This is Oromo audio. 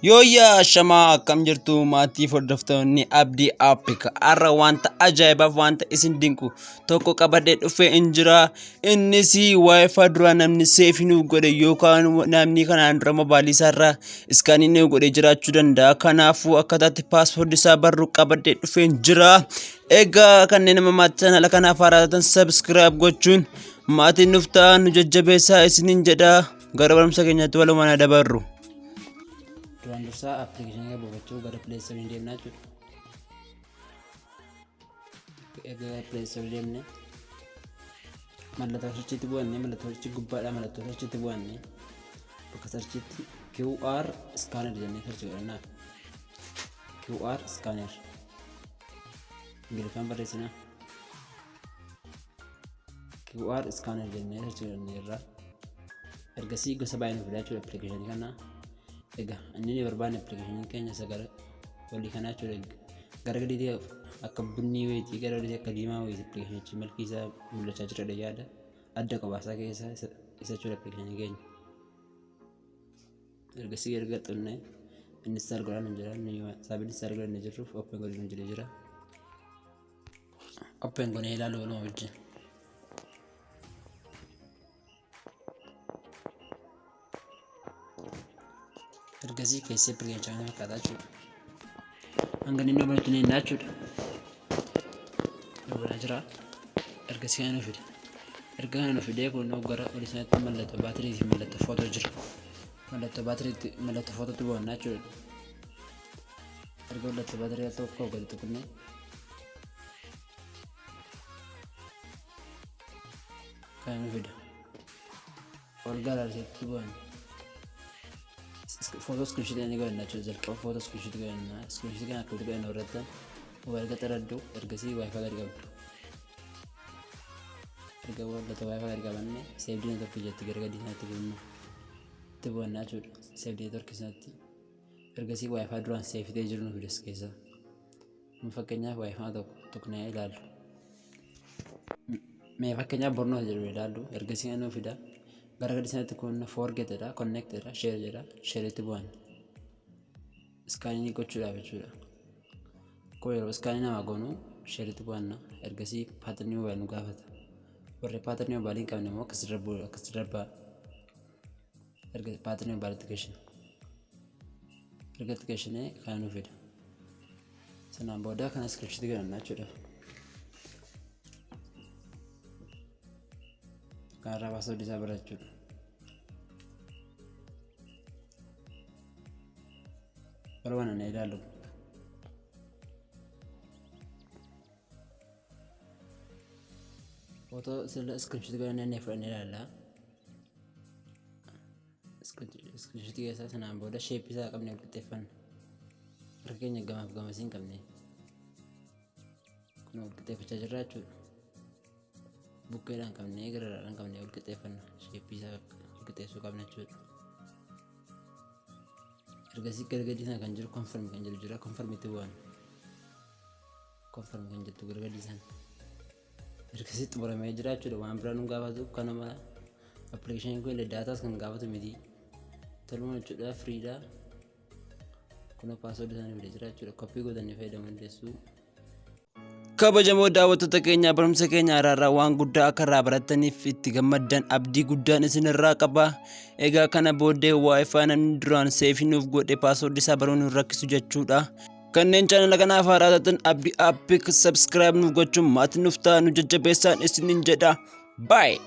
Yooyyaa shamaa akkam jirtu maatii hordoftoonni abdii Afrikaa har'a wanta ajaa'ibaaf wanta isin dinqu tokko qabadhee dhufee hin jira. Innis wifi dura namni seef nuuf godhe yookaan namni kanaan dura mobaayilii isaarraa iskaanii nuuf godhe jiraachuu danda'a. Kanaafuu akkataatti paaspoortii isaa barru qabadhee dhufee hin jira. Egaa kanneen nama maatii ala kanaaf haaraatan sabskiraayib gochuun maatiin nuuf ta'an nu jajjabeessaa isiniin jedha. Gara barumsa keenyatti walumaan dabarru. Duraan dursaa appilikeeshinii buufachuu gara pileestoorii deemnaa jechuudha. Egaa pileestoorii deemnee mallattoo sarchiitti bu'annee mallattoo sarchii gubbaadhaa mallattoo sarchiitti bu'annee bakka sarchiitti QR iskaaner jennee sarchii godhannaa. QR iskaaner ingiliffaan barreessinaa. QR iskaaner jennee sarchii godhannee irraa ergasii gosa baay'ee nuuf fidaa jechuudha appilikeeshinii kanaa. Egaa inni barbaanne appilikeeshinii keenya isa gara walii kanaa jechuudha. Gara gadiitii akka bunni wayitii gara gadiitii akka diimaa wayitii appilikeeshinichi malkii isaa mul'achaa jira yaada adda qabaasaa keessaa isa jechuudha appilikeeshinii keenya. Ergasii erga xumne inni isaa argaa nu jira saabin isaa argaa nu jirruuf open godhee nu jira. Open godhee ilaaluu waluma wajjin. Ergasii keessee appilikeeshinii kana fakkaataa jechuudha. Hanga inni nuuf hin jechuudha. Nuuf jira. Ergasii kana nuuf fide. Erga kana nuuf fidee kun gara olii sanatti mallattoo baatirii fi mallattoo footoo jira. Mallattoo baatiriitti mallattoo footootti bu'annaa jechuudha. Erga mallattoo baatirii tokko gadi tuqnee kana nuuf fida. Ol gara asitti bu'anna. Foto screenshot ini gak nak cuci foto screenshot gak nak screenshot kan aku juga nak beratan mobile kita radu ergasi wifi dari kamu erga wala to wifi dari kamu ni save di network jati erga di sana tu buat nak cuci save di network sana ergasi wifi dulu save di jurun video skesa mufaknya wifi atau tuknya lalu me faknya borno jurun lalu ergasi anu video gara di sana tukun forget ada connect ada share itu buan sekarang ini kocura kocura koyo sekarang nama gonu share itu buan na ergasi pattern ni buan nuga fata berre pattern ni balik kami mau keserba ergasi pattern ni balik education ergasi education ni kan nu video sana boda kan screenshot juga na cura karena pasal di sana beracun. Perwana ni lalu. Foto screenshot juga ni frame ni lalu. Screenshot juga saya sana boda shape bisa kami nak telefon. Rakenya gama sing kami. Kuno kita baca beracun. Bukan orang kami negara orang kami ni kita fan shape bisa kita suka mana cut. Ergasi kerja di sana kan juru confirm kan juru confirm itu buan. Confirm kan juru kerja di sana. Ergasi tu orang major cut orang beranu gawa tu kan nama application yang ada data kan gawa tu midi. Terus cut dah free dah. Kuna password di sana major cut copy go dan faida mandesu. Kabajamoo daawwattoota keenya barumsa keenya har'aa waan guddaa akka irraa barataniif itti gammaddan abdii guddaan isinirraa qaba. Egaa kana booddee wifi namni duraan seef nuuf godhe paaswoordii isaa baruun nu rakkisu jechuudha. Kanneen chaanala kanaaf haaraatan abdii Afrikaa subscribe nuuf gochuun maatiin nuuf ta'an nu jajjabeessaan isiniin jedha. Bye.